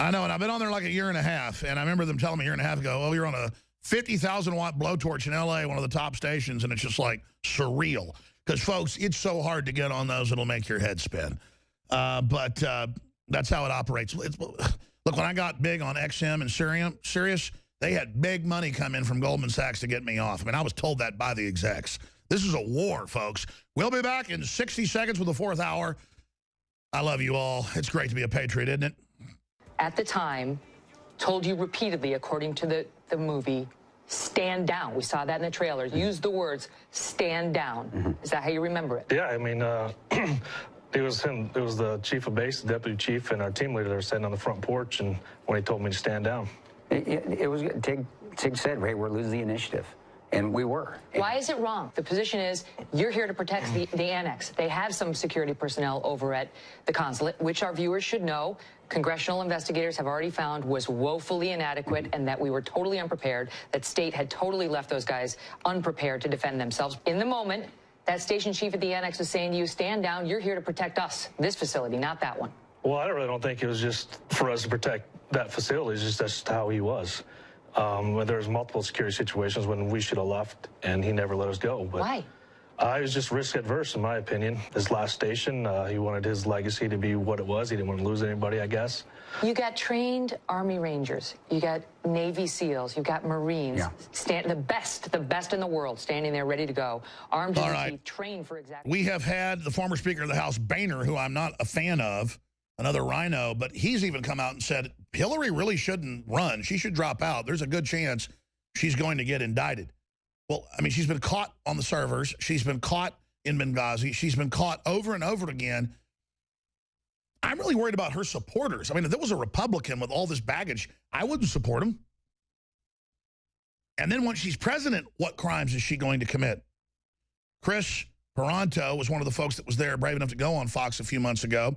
I know, and I've been on there like a year and a half, and I remember them telling me a year and a half ago, oh, you're on a 50,000-watt blowtorch in L.A., one of the top stations, and it's just like surreal. Because, folks, it's so hard to get on those, it'll make your head spin. But that's how it operates. Look, when I got big on XM and Sirius, they had big money come in from Goldman Sachs to get me off. I mean, I was told that by the execs. This is a war, folks. We'll be back in 60 seconds with the 4th hour. I love you all. It's great to be a patriot, isn't it? At the time, told you repeatedly, according to the movie, stand down. We saw that in the trailers. Use the words, stand down. Is that how you remember it? Yeah, I mean, it was him. It was the chief of base, the deputy chief, and our team leader that were sitting on the front porch, and when he told me to stand down. It was, Tig said, hey, we're losing the initiative. And we were. Why is it wrong? The position is you're here to protect the annex. They have some security personnel over at the consulate, which our viewers should know. Congressional investigators have already found was woefully inadequate and that we were totally unprepared, that state had totally left those guys unprepared to defend themselves. In the moment, that station chief at the annex is saying to you, stand down, you're here to protect us, this facility, not that one. Well, I really don't think it was just for us to protect that facility. It's just that's how he was. There was multiple security situations when we should have left, and he never let us go. But why? I was just risk adverse, in my opinion. His last station, he wanted his legacy to be what it was. He didn't want to lose anybody, I guess. You got trained Army Rangers. You got Navy SEALs. You got Marines. Yeah. The best in the world, standing there ready to go. Armed to the teeth, trained for exactly. We have had the former Speaker of the House, Boehner, who I'm not a fan of, another rhino, but he's even come out and said Hillary really shouldn't run. She should drop out. There's a good chance she's going to get indicted. Well, I mean, she's been caught on the servers. She's been caught in Benghazi. She's been caught over and over again. I'm really worried about her supporters. I mean, if there was a Republican with all this baggage, I wouldn't support him. And then when she's president, what crimes is she going to commit? Chris Paronto was one of the folks that was there, brave enough to go on Fox a few months ago.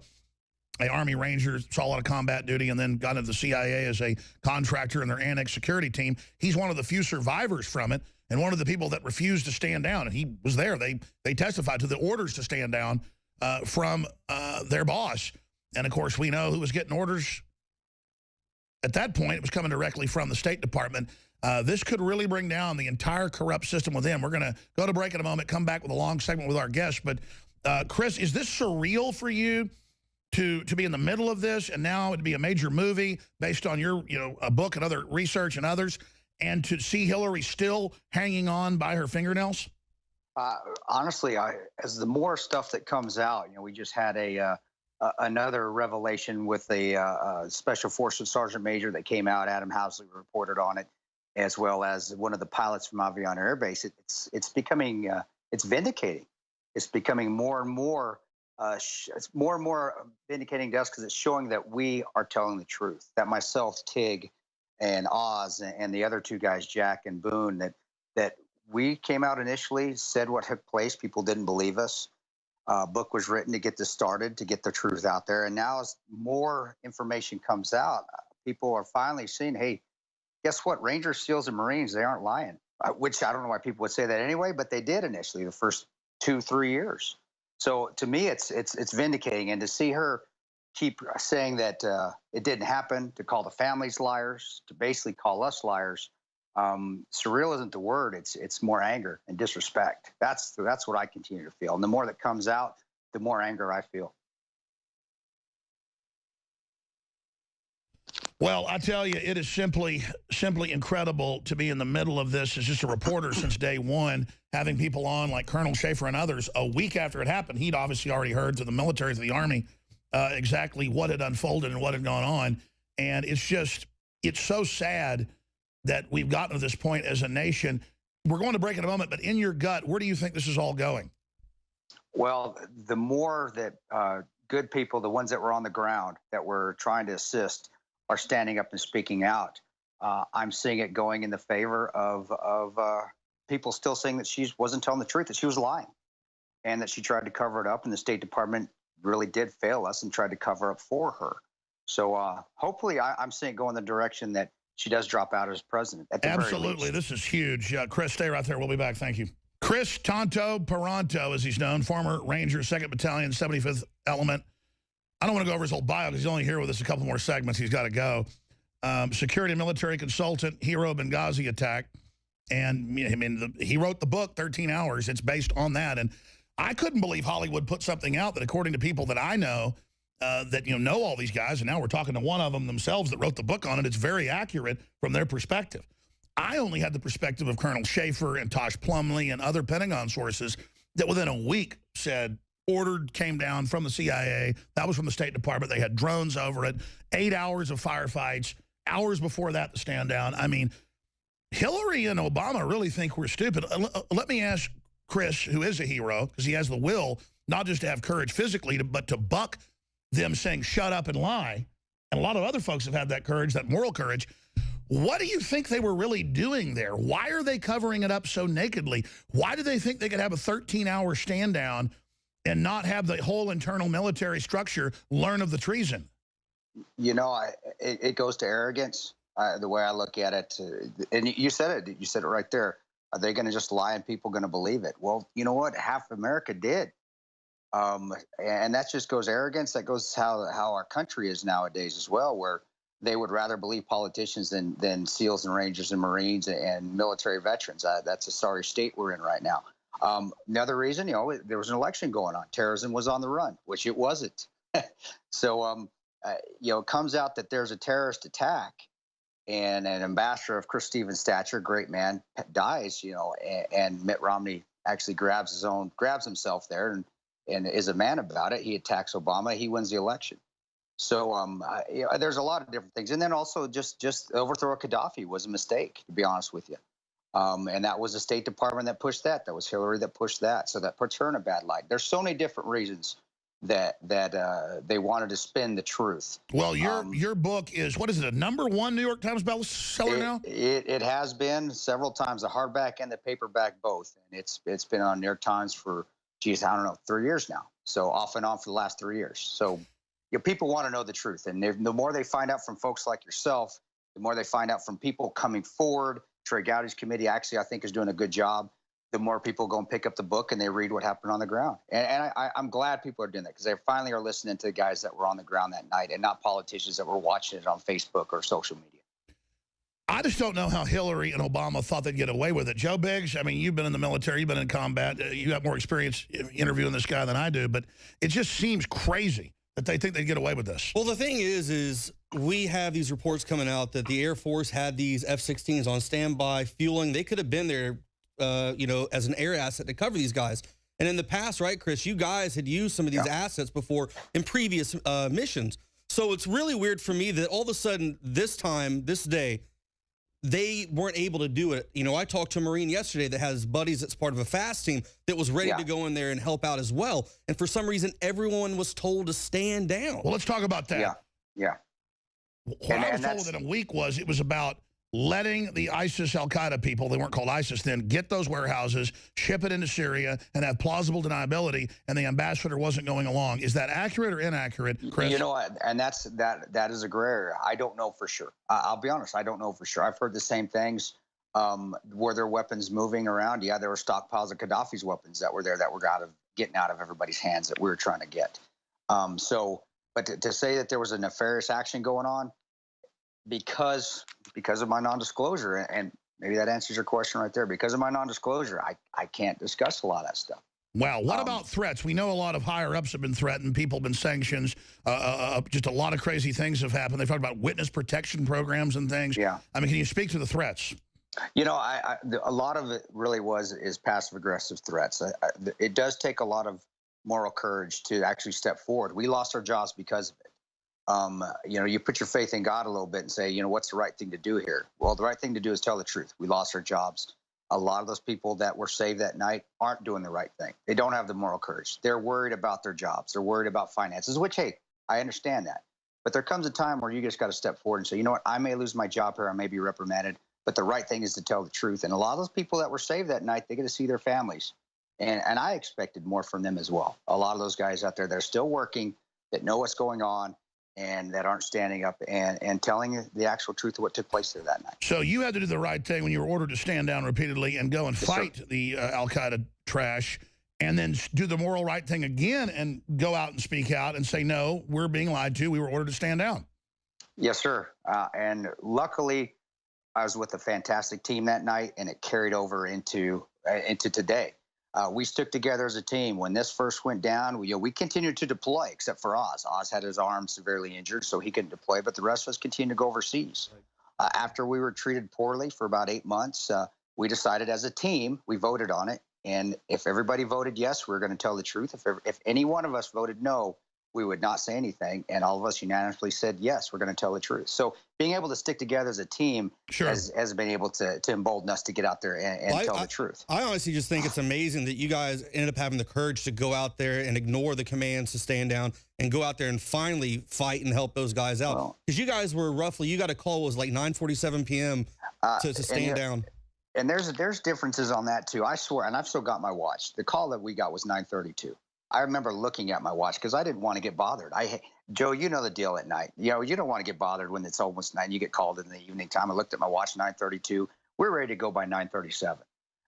An Army Ranger, saw a lot of combat duty, and then got into the CIA as a contractor in their annex security team. He's one of the few survivors from it, and one of the people that refused to stand down. And he was there. They testified to the orders to stand down from their boss. And, of course, we know who was getting orders. At that point, it was coming directly from the State Department. This could really bring down the entire corrupt system with them. We're going to go to break in a moment, come back with a long segment with our guests. But, Chris, is this surreal for you to be in the middle of this, and now it'd be a major movie based on your, a book and other research and others, and to see Hillary still hanging on by her fingernails? Honestly, as the more stuff that comes out, we just had another revelation with a Special Forces Sergeant Major that came out. Adam Housley reported on it, as well as one of the pilots from Aviano Air Base. It's becoming, it's vindicating. It's becoming more and more. It's more and more vindicating to us because it's showing that we are telling the truth. That myself, Tig, and Oz, and the other two guys, Jack and Boone, that we came out initially, said what took place. People didn't believe us. Book was written to get this started, to get the truth out there. And now as more information comes out, people are finally seeing, hey, guess what? Rangers, SEALs, and Marines, they aren't lying. Which I don't know why people would say that anyway, but they did initially the first 2-3 years. So to me, it's vindicating, and to see her keep saying that it didn't happen, to call the families liars, to basically call us liars. Surreal isn't the word. It's more anger and disrespect. That's what I continue to feel, and the more that comes out, the more anger I feel. Well, I tell you, it is simply incredible to be in the middle of this as just a reporter since day one, having people on like Colonel Schaefer and others. A week after it happened, he'd obviously already heard through the military, through the Army, exactly what had unfolded and what had gone on. And it's so sad that we've gotten to this point as a nation. We're going to break in a moment, but in your gut, where do you think this is all going? Well, the more that good people, the ones that were on the ground, that were trying to assist, are standing up and speaking out, I'm seeing it going in the favor of people still saying that she wasn't telling the truth, that she was lying, and that she tried to cover it up, and the State Department really did fail us and tried to cover up for her. So hopefully I'm seeing it go in the direction that she does drop out as president. Absolutely. This is huge. Chris, stay right there. We'll be back. Thank you. Chris Tonto Paronto, as he's known, former Ranger, 2nd Battalion, 75th Element, I don't want to go over his whole bio because he's only here with us a couple more segments. He's got to go. Security and military consultant, hero Benghazi attack. And I mean, he wrote the book, 13 Hours. It's based on that. And I couldn't believe Hollywood put something out that, according to people that I know, that know all these guys, and now we're talking to one of them themselves that wrote the book on it, it's very accurate from their perspective. I only had the perspective of Colonel Schaefer and Tosh Plumlee and other Pentagon sources that within a week said, ordered, came down from the CIA. That was from the State Department. They had drones over it, 8 hours of firefights, hours before that to stand down. I mean, Hillary and Obama really think we're stupid. Let me ask Chris, who is a hero, because he has the will not just to have courage physically, but to buck them saying shut up and lie. And a lot of other folks have had that courage, that moral courage. What do you think they were really doing there? Why are they covering it up so nakedly? Why do they think they could have a 13-hour stand down and not have the whole internal military structure learn of the treason? You know, it goes to arrogance, the way I look at it. And you said it. You said it right there. Are they going to just lie and people going to believe it? Well, you know what? Half America did. And that just goes arrogance. That goes how our country is nowadays as well, where they would rather believe politicians than SEALs and Rangers and Marines and military veterans. That's a sorry state we're in right now. Another reason, there was an election going on. Terrorism was on the run, which it wasn't. So, it comes out that there's a terrorist attack and an ambassador of Chris Stevens' stature, great man, dies, and Mitt Romney actually grabs himself there and is a man about it. He attacks Obama. He wins the election. So there's a lot of different things. And then also just overthrow of Gaddafi was a mistake, to be honest with you. And that was the State Department that pushed that. That was Hillary that pushed that. So that puts her in a bad light. There's so many different reasons that they wanted to spin the truth. Well, your book is, what is it, a #1 New York Times bestseller now? It has been several times, the hardback and the paperback both. And it's been on New York Times for, geez, I don't know, 3 years now. So off and on for the last 3 years. So people want to know the truth. And the more they find out from folks like yourself, the more they find out from people coming forward. Trey Gowdy's committee actually, I think, is doing a good job. The more people go and pick up the book and they read what happened on the ground. And I'm glad people are doing that, because they finally are listening to the guys that were on the ground that night and not politicians that were watching it on Facebook or social media. I just don't know how Hillary and Obama thought they'd get away with it. Joe Biggs, I mean, you've been in the military, you've been in combat, you have more experience interviewing this guy than I do, but it just seems crazy that they think they'd get away with this. Well, the thing is we have these reports coming out that the Air Force had these F-16s on standby, fueling. They could have been there, as an air asset to cover these guys. And in the past, right, Chris, you guys had used some of these assets before in previous missions. So it's really weird for me that all of a sudden, this day, they weren't able to do it. I talked to a Marine yesterday that has buddies that's part of a FAST team that was ready to go in there and help out as well. And for some reason, everyone was told to stand down. Well, let's talk about that. Yeah. What I was told within a week was it was about letting the ISIS Al-Qaeda people, they weren't called ISIS then, get those warehouses, ship it into Syria, and have plausible deniability, and the ambassador wasn't going along. Is that accurate or inaccurate, Chris? And that is a gray area. I don't know for sure. I'll be honest, I don't know for sure. I've heard the same things. Were there weapons moving around? Yeah, there were stockpiles of Gaddafi's weapons that were there that were getting out of everybody's hands that we were trying to get. But to say that there was a nefarious action going on, because of my non-disclosure, and maybe that answers your question right there, because of my non-disclosure, I can't discuss a lot of that stuff. Wow. What about threats? We know a lot of higher-ups have been threatened. People have been sanctioned. Just a lot of crazy things have happened. They've talked about witness protection programs and things. Yeah. I mean, can you speak to the threats? A lot of it really is passive-aggressive threats. It does take a lot of moral courage to actually step forward. We lost our jobs because of it. You put your faith in God a little bit and say, what's the right thing to do here? Well, the right thing to do is tell the truth. We lost our jobs. A lot of those people that were saved that night aren't doing the right thing. They don't have the moral courage. They're worried about their jobs. They're worried about finances, which, hey, I understand that. But there comes a time where you just got to step forward and say, you know what, I may lose my job here. I may be reprimanded, but the right thing is to tell the truth. And a lot of those people that were saved that night, they get to see their families. And I expected more from them as well. A lot of those guys out there that are still working, that know what's going on, and that aren't standing up and telling the actual truth of what took place there that night. So you had to do the right thing when you were ordered to stand down repeatedly and go and fight the Al-Qaeda trash. and then do the moral right thing again and go out and speak out and say, no, we're being lied to. We were ordered to stand down. Yes, sir. And luckily, I was with a fantastic team that night, and it carried over into today. We stuck together as a team. When this first went down, we continued to deploy, except for Oz. Oz had his arm severely injured, so he couldn't deploy, but the rest of us continued to go overseas. After we were treated poorly for about 8 months, we decided as a team, we voted on it, and if everybody voted yes, we were going to tell the truth. If any one of us voted no, we would not say anything, and all of us unanimously said yes, we're going to tell the truth. So being able to stick together as a team has been able to embolden us to get out there and tell the truth. I honestly just think it's amazing that you guys ended up having the courage to go out there and ignore the commands to stand down and go out there and finally fight and help those guys out. Because you guys were roughly, you got a call, it was like 9:47 p.m. to stand down. And there's differences on that too. I swear, and I've still got my watch. The call that we got was 9:32. I remember looking at my watch because I didn't want to get bothered. Joe, you know the deal at night. You don't want to get bothered when it's almost 9. You get called in the evening time. I looked at my watch, 9:32. We're ready to go by 9:37.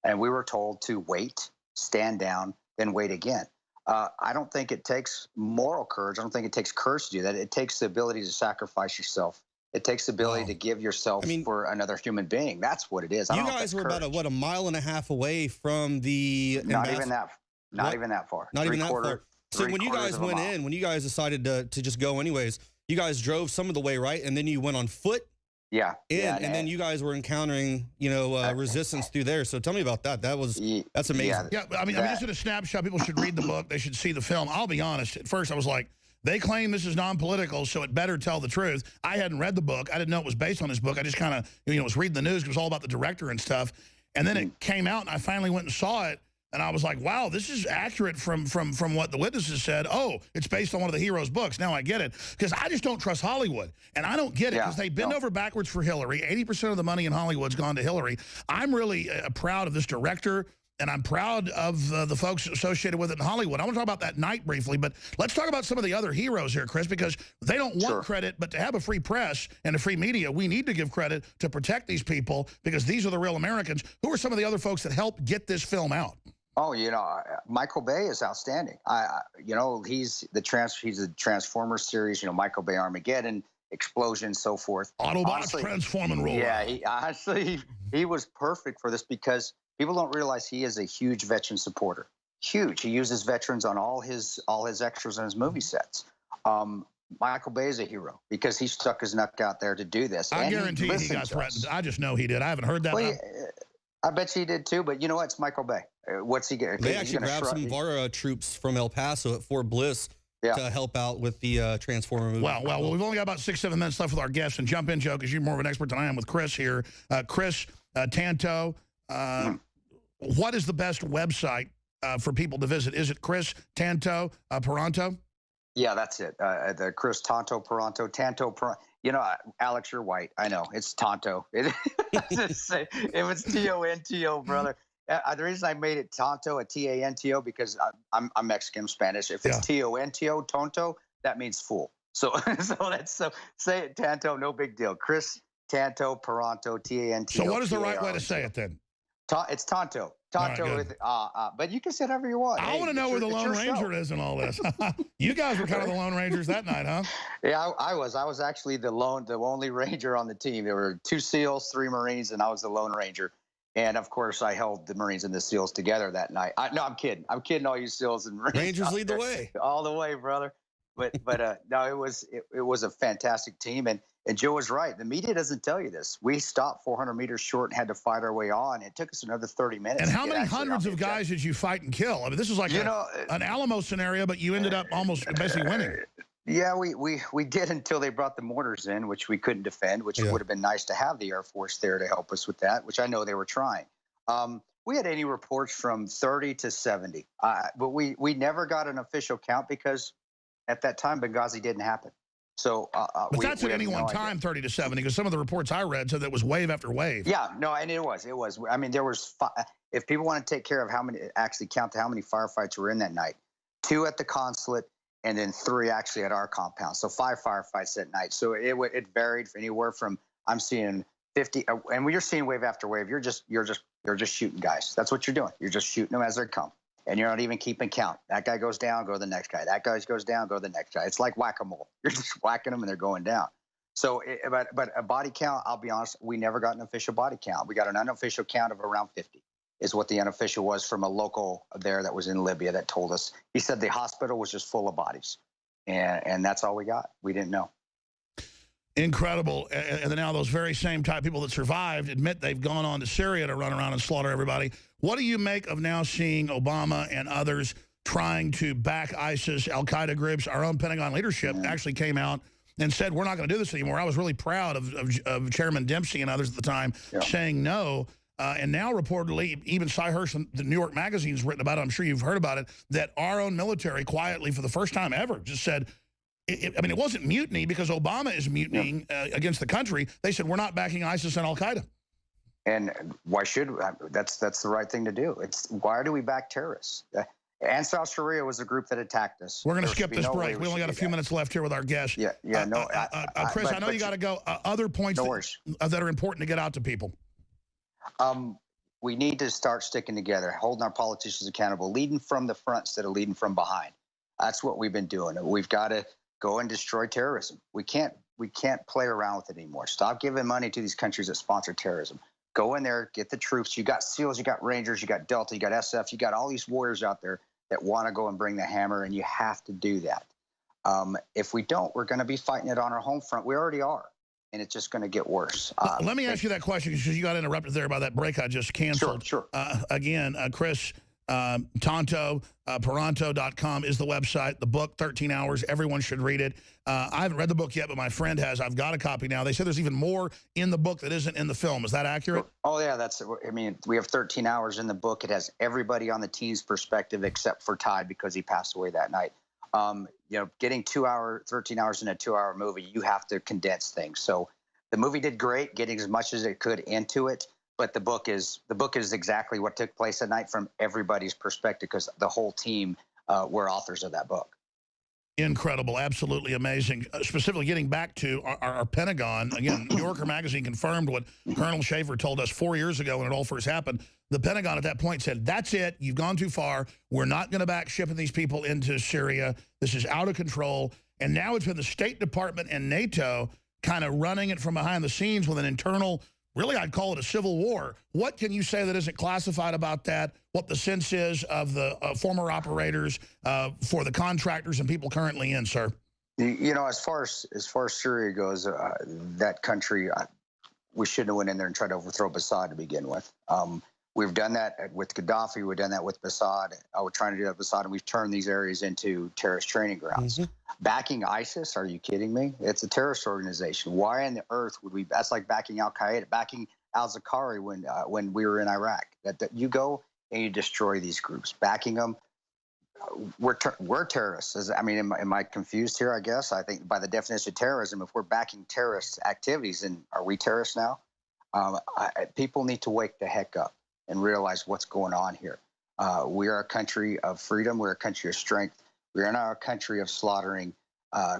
And we were told to wait, stand down, then wait again. I don't think it takes moral courage. I don't think it takes courage to do that. It takes the ability to sacrifice yourself. It takes the ability to give yourself for another human being. That's what it is. You guys were about a mile and a half away from the Not even that far. Not even that far. So when you guys went in, when you guys decided to just go anyways, you guys drove some of the way, right? And then you went on foot. Yeah. And then you guys were encountering, resistance through there. So tell me about that. That's amazing. Yeah. I mean, just in a snapshot, people should read the book. They should see the film. I'll be honest. At first, I was like, they claim this is non-political, so it better tell the truth. I hadn't read the book. I didn't know it was based on his book. I just kind of, was reading the news. It was all about the director and stuff. And then it came out, and I finally went and saw it. And I was like, wow, this is accurate from what the witnesses said. Oh, it's based on one of the hero's books. Now I get it. Because I just don't trust Hollywood. And I don't get it because they bend over backwards for Hillary. 80% of the money in Hollywood's gone to Hillary. I'm really proud of this director, and I'm proud of the folks associated with it in Hollywood. I want to talk about that night briefly, but let's talk about some of the other heroes here, Chris, because they don't want credit, but to have a free press and a free media, we need to give credit to protect these people because these are the real Americans. Who are some of the other folks that helped get this film out? Oh, Michael Bay is outstanding. He's the Transformers series. Michael Bay Armageddon, Explosion, so forth. Autobots transforming rule. Yeah, he was perfect for this because people don't realize he is a huge veteran supporter. Huge. He uses veterans on all his extras on his movie sets. Michael Bay is a hero because he stuck his neck out there to do this. I guarantee he got threatened. I just know he did. I haven't heard that. Well, I bet you he did too, but you know what? It's Michael Bay. What's he getting? They actually grabbed some of our troops from El Paso at Fort Bliss to help out with the Transformer movie. Well, we've only got about 6-7 minutes left with our guests, and jump in, Joe, because you're more of an expert than I am with Chris here. Chris Tanto, what is the best website for people to visit? Is it Chris Tanto Paronto? Yeah, that's it. The Chris Tanto Paronto. Alex, you're white. I know. It's Tonto. It was T-O-N-T-O, brother. The reason I made it Tonto, a T-A-N-T-O, because I'm Mexican, Spanish. If it's T-O-N-T-O, Tonto, that means fool. So say it, Tanto, no big deal. Chris Tanto Paronto, T-A-N-T-O. So what is the right way to say it then? It's Tonto. Tonto, right, but you can say whatever you want. I want to know where the Lone Ranger is in all this. You guys were kind of the Lone Rangers that night, huh? Yeah, I was. I was actually the only Ranger on the team. There were 2 SEALs, 3 Marines, and I was the Lone Ranger. And of course, I held the Marines and the SEAls together that night. No, I'm kidding. I'm kidding. All you SEAls and Marines. Rangers lead the way. All the way, brother. But no, it was a fantastic team. And Joe was right. The media doesn't tell you this. We stopped 400 meters short and had to fight our way on. It took us another 30 minutes. And how many hundreds of guys did you fight and kill? I mean, this is like an Alamo scenario, but you ended up almost basically winning. Yeah, we did until they brought the mortars in, which we couldn't defend, which would have been nice to have the Air Force there to help us with that, which I know they were trying. We had any reports from 30 to 70, but we never got an official count because at that time Benghazi didn't happen. So, but that's at any one time, 30 to 70, because some of the reports I read said that was wave after wave. Yeah, no, and it was. I mean, there was. If people want to take care of how many firefights were in that night, 2 at the consulate, and then 3 actually at our compound. So 5 firefights that night. So it varied from anywhere from I'm seeing 50, and when you're seeing wave after wave, you're just shooting guys. That's what you're doing. You're just shooting them as they come. and you're not even keeping count. That guy goes down, go to the next guy. That guy goes down, go to the next guy. It's like whack-a-mole. You're just whacking them and they're going down. So, but a body count, I'll be honest, we never got an official body count. We got an unofficial count of around 50 is what the unofficial was from a local there that was in Libya that told us. He said the hospital was just full of bodies. And that's all we got. We didn't know. Incredible. And then now those very same type people that survived admit they've gone on to Syria to run around and slaughter everybody. What do you make of now seeing Obama and others trying to back ISIS, al-Qaeda groups? Our own Pentagon leadership actually came out and said, we're not going to do this anymore. I was really proud of Chairman Dempsey and others at the time saying no. And now reportedly, even Cy Hirsch, the New York Magazine's written about it, I'm sure you've heard about it, that our own military quietly for the first time ever just said, I mean, it wasn't mutiny because Obama is mutinying against the country. They said, we're not backing ISIS and al-Qaeda. And why should that's the right thing to do. It's why do we back terrorists? Ansar al-Sharia was the group that attacked us. We're going to skip this break. We only got a few minutes left here with our guest. Chris, I know you got to go. Other points that are important to get out to people. We need to start sticking together, holding our politicians accountable, leading from the front instead of leading from behind. That's what we've been doing. We've got to go and destroy terrorism. We can't play around with it anymore. Stop giving money to these countries that sponsor terrorism. Go in there, get the troops. You got SEALs, you got Rangers, you got Delta, you got SF, you got all these warriors out there that want to go and bring the hammer, and you have to do that. If we don't, we're going to be fighting it on our home front. We already are, and it's just going to get worse. Let me ask you that question because you got interrupted there by that break I just canceled. Sure. Again, Chris, Peranto.com is the website. The book, 13 Hours. Everyone should read it. I haven't read the book yet, but my friend has. I've got a copy now. They said there's even more in the book that isn't in the film. Is that accurate? Oh, yeah. I mean, we have 13 hours in the book. It has everybody on the team's perspective except for Ty because he passed away that night. Getting 13 hours in a 2-hour movie, you have to condense things. So the movie did great, getting as much as it could into it. But the book is exactly what took place that night from everybody's perspective because the whole team were authors of that book. Incredible, absolutely amazing. Specifically getting back to our Pentagon, again, New Yorker Magazine confirmed what Colonel Schaefer told us 4 years ago when it all first happened. The Pentagon at that point said, that's it, you've gone too far. We're not going to back shipping these people into Syria. This is out of control. And now it's been the State Department and NATO kind of running it from behind the scenes with an internal, really, I'd call it a civil war. What can you say that isn't classified about that? What the sense is of the former operators for the contractors and people currently in, sir? As far as Syria goes, that country, we shouldn't have went in there and tried to overthrow Assad to begin with. We've done that with Gaddafi. We've done that with Assad. We're trying to do that with Assad, and we've turned these areas into terrorist training grounds. Backing ISIS? Are you kidding me? It's a terrorist organization. Why on the earth would we? That's like backing Al-Qaeda, backing al-Zakari when we were in Iraq. That you go and you destroy these groups, backing them. We're terrorists. I mean, am I confused here? I guess I think by the definition of terrorism, if we're backing terrorist activities, then are we terrorists now? People need to wake the heck up and realize what's going on here. We are a country of freedom. We're a country of strength. We're not a country of slaughtering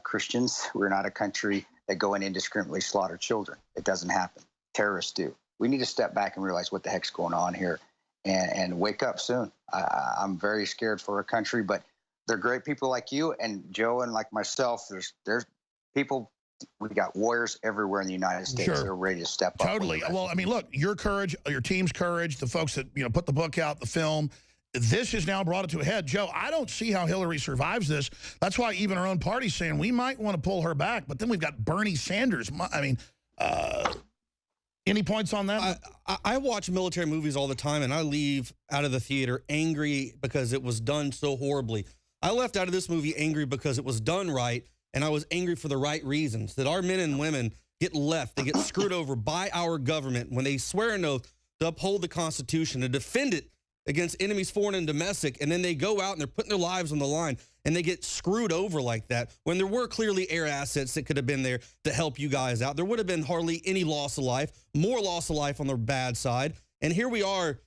Christians. We're not a country that go and indiscriminately slaughter children. It doesn't happen. Terrorists do. We need to step back and realize what the heck's going on here and wake up soon. I'm very scared for our country, but they're great people like you and Joe and like myself. There's people. We got warriors everywhere in the United States that are ready to step up. Totally. Well, I mean, look, your courage, your team's courage, the folks that put the book out, the film, this has now brought it to a head. Joe, I don't see how Hillary survives this. That's why even our own party's saying we might want to pull her back. But then we've got Bernie Sanders. I mean, any points on that? I watch military movies all the time, and I leave out of the theater angry because it was done so horribly. I left out of this movie angry because it was done right. And I was angry for the right reasons, that our men and women get left, they get screwed over by our government when they swear an oath to uphold the Constitution, to defend it against enemies foreign and domestic, and then they go out and they're putting their lives on the line, and they get screwed over like that when there were clearly air assets that could have been there to help you guys out. There would have been hardly any loss of life, more loss of life on the bad side. And here we are.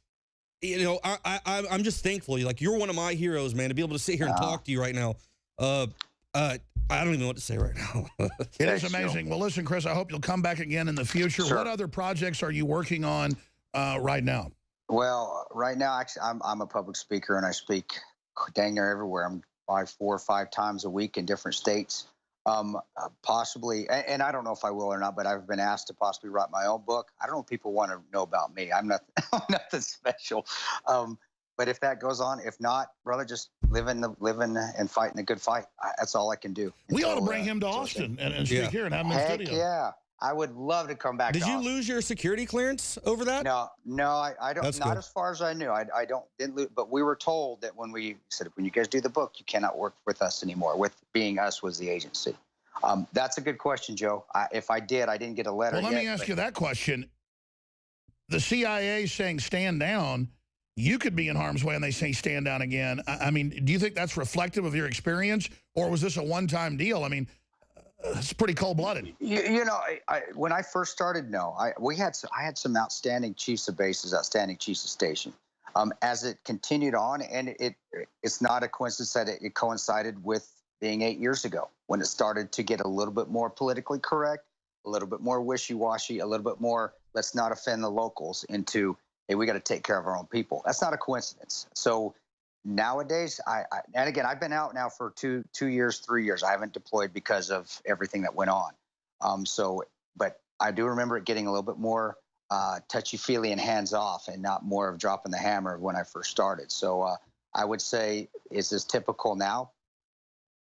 I'm just thankful. Like, you're one of my heroes, man, to be able to sit here and talk to you right now. I don't even know what to say right now. It is amazing. Well, listen, Chris, I hope you'll come back again in the future. Sure. What other projects are you working on right now? Well, right now, actually, I'm a public speaker and I speak dang near everywhere. I'm 4 or 5 times a week in different states. Possibly, and I don't know if I will or not, but I've been asked to possibly write my own book. I don't know if people want to know about me. I'm not I'm nothing special. But if that goes on, if not, brother, just living and fighting a good fight. That's all I can do. We ought to bring him to Austin and speak here and have him in Heck studio. yeah. I would love to come back. Did to you Austin. lose your security clearance over that? No, I don't. That's not good. as far as I knew. Didn't lose. But we were told that when we said, when you guys do the book, you cannot work with us anymore. With being us was the agency. That's a good question, Joe. If I did, I didn't get a letter. Well, let me ask you that question. The CIA saying stand down, you could be in harm's way and they say stand down again. I mean, do you think that's reflective of your experience, or was this a one-time deal? I mean, it's pretty cold-blooded. You know, when I first started, no. I had some outstanding chiefs of bases, outstanding chiefs of station. As it continued on, and it's not a coincidence that it coincided with being 8 years ago when it started to get a little bit more politically correct, a little bit more wishy-washy, a little bit more let's not offend the locals into, hey, we got to take care of our own people. That's not a coincidence. So nowadays, and again, I've been out now for two years, 3 years. I haven't deployed because of everything that went on. But I do remember it getting a little bit more touchy-feely and hands-off, and not more of dropping the hammer when I first started. So I would say, is this typical now?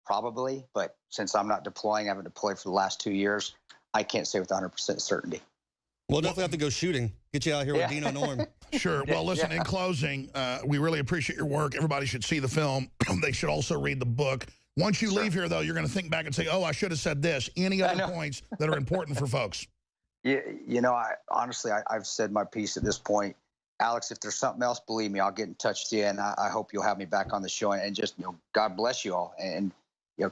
Probably, but since I'm not deploying, I haven't deployed for the last 2 years, I can't say with 100% certainty. We'll definitely have to go shooting. Get you out here with Dino Norm. Sure. Well, listen, in closing, we really appreciate your work. Everybody should see the film. They should also read the book. Once you leave here, though, you're going to think back and say, oh, I should have said this. Any other points that are important for folks? Yeah, you know, honestly, I've said my piece at this point. Alex, if there's something else, believe me, I'll get in touch with you, and I hope you'll have me back on the show. And just, God bless you all. And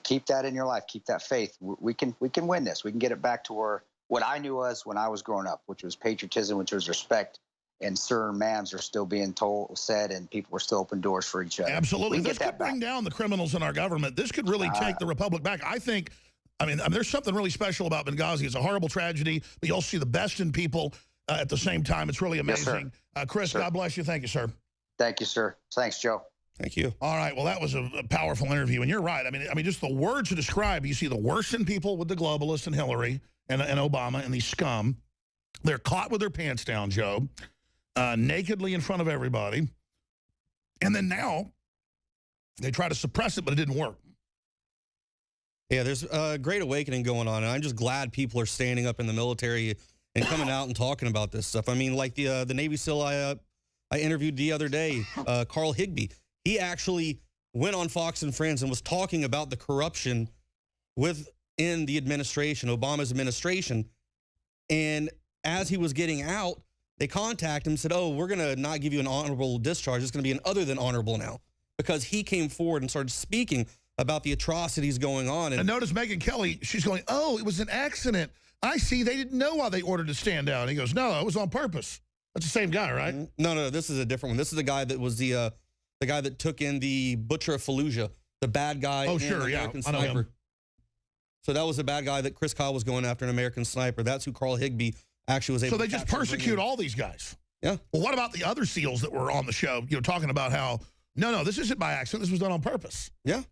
keep that in your life. Keep that faith. We can win this. We can get it back to what I knew was when I was growing up, which was patriotism, which was respect, and sir and ma'ams are still being said, and people were still open doors for each other. Absolutely. This could bring down the criminals in our government. This could really take the republic back. I mean, there's something really special about Benghazi. It's a horrible tragedy, but you also see the best in people at the same time. It's really amazing. Yes, Chris, God bless you. Thank you, sir. Thank you, sir. Thanks, Joe. Thank you. All right. Well, that was a powerful interview. And you're right. I mean, just the words to describe, you see the worst in people with the globalists and Hillary and Obama and these scum. They're caught with their pants down, Joe, nakedly in front of everybody. And then now they try to suppress it, but it didn't work. Yeah, there's a great awakening going on. And I'm just glad people are standing up in the military and coming out and talking about this stuff. I mean, like the Navy SEAL I interviewed the other day, Carl Higbee. He actually went on Fox and Friends and was talking about the corruption within the administration, Obama's administration. And as he was getting out, they contacted him and said, oh, we're going to not give you an honorable discharge. It's going to be an other than honorable now, because he came forward and started speaking about the atrocities going on. And notice Megyn Kelly, she's going, oh, it was an accident. I see they didn't know why they ordered to stand down. He goes, no, it was on purpose. That's the same guy, right? No, this is a different one. This is the guy that was the guy that took in the Butcher of Fallujah, the bad guy. Oh, sure, American I know Sniper. him. So that was the bad guy that Chris Kyle was going after, an American Sniper. That's who Carl Higbee actually was able to So they just persecute all these guys. Yeah. Well, what about the other SEALs that were on the show, talking about how, no, this isn't by accident. This was done on purpose. Yeah.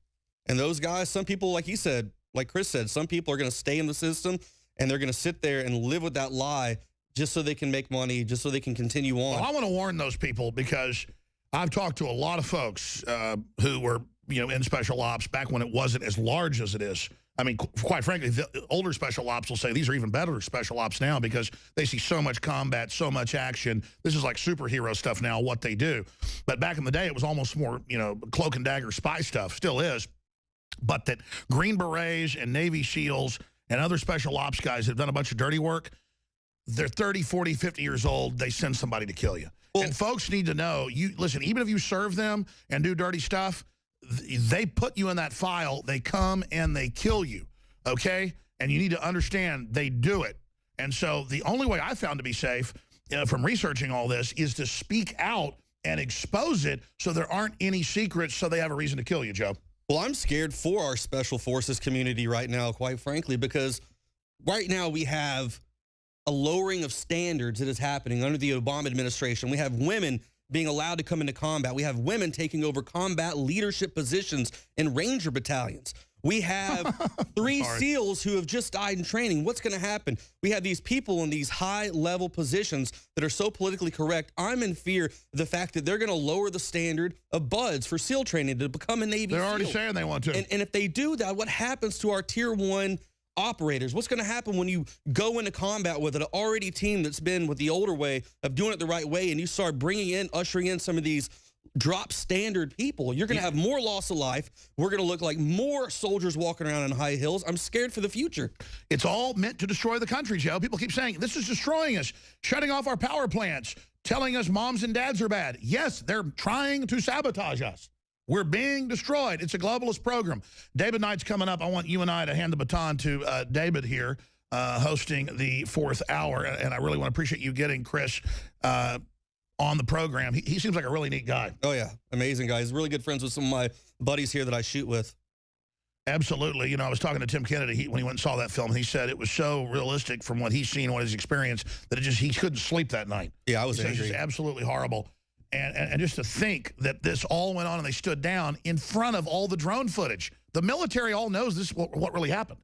And those guys, some people, like he said, like Chris said, some people are going to stay in the system and they're going to sit there and live with that lie just so they can make money, just so they can continue on. Well, I want to warn those people, because I've talked to a lot of folks who were, in special ops back when it wasn't as large as it is. I mean, quite frankly, the older special ops will say these are even better special ops now, because they see so much combat, so much action. This is like superhero stuff now, what they do. But back in the day, it was almost more, cloak and dagger spy stuff, still is. But that Green Berets and Navy SEALs and other special ops guys have done a bunch of dirty work, they're 30, 40, 50 years old, they send somebody to kill you. Well, and folks need to know, listen, even if you serve them and do dirty stuff, they put you in that file, they come and they kill you, okay? And you need to understand they do it. And so the only way I found to be safe from researching all this is to speak out and expose it so there aren't any secrets, so they have a reason to kill you, Joe. Well, I'm scared for our special forces community right now, quite frankly, because right now we have a lowering of standards that is happening under the Obama administration. We have women being allowed to come into combat. We have women taking over combat leadership positions in Ranger battalions. We have 3 SEALs who have just died in training. What's going to happen? We have these people in these high-level positions that are so politically correct. I'm in fear of the fact that they're going to lower the standard of buds for SEAL training to become a Navy They're SEAL. already saying they want to. And if they do that, what happens to our Tier 1 operators? What's going to happen when you go into combat with an already team that's been with the older way of doing it the right way, and you start ushering in some of these drop standard people? You're going to have more loss of life. We're going to look like more soldiers walking around in high heels. I'm scared for the future. It's all meant to destroy the country, Joe. People keep saying, this is destroying us, shutting off our power plants, telling us moms and dads are bad. Yes, they're trying to sabotage us. We're being destroyed. It's a globalist program. David Knight's coming up. I want you and I to hand the baton to David here, hosting the 4th hour. And I really want to appreciate you getting Chris on the program. He seems like a really neat guy. Oh, yeah. Amazing guy. He's really good friends with some of my buddies here that I shoot with. Absolutely. You know, I was talking to Tim Kennedy when he went and saw that film, and he said it was so realistic from what he's seen, what he's experienced, that he couldn't sleep that night. Yeah, I was angry. It's just absolutely horrible. And just to think that this all went on and they stood down in front of all the drone footage. The military all knows this is what really happened.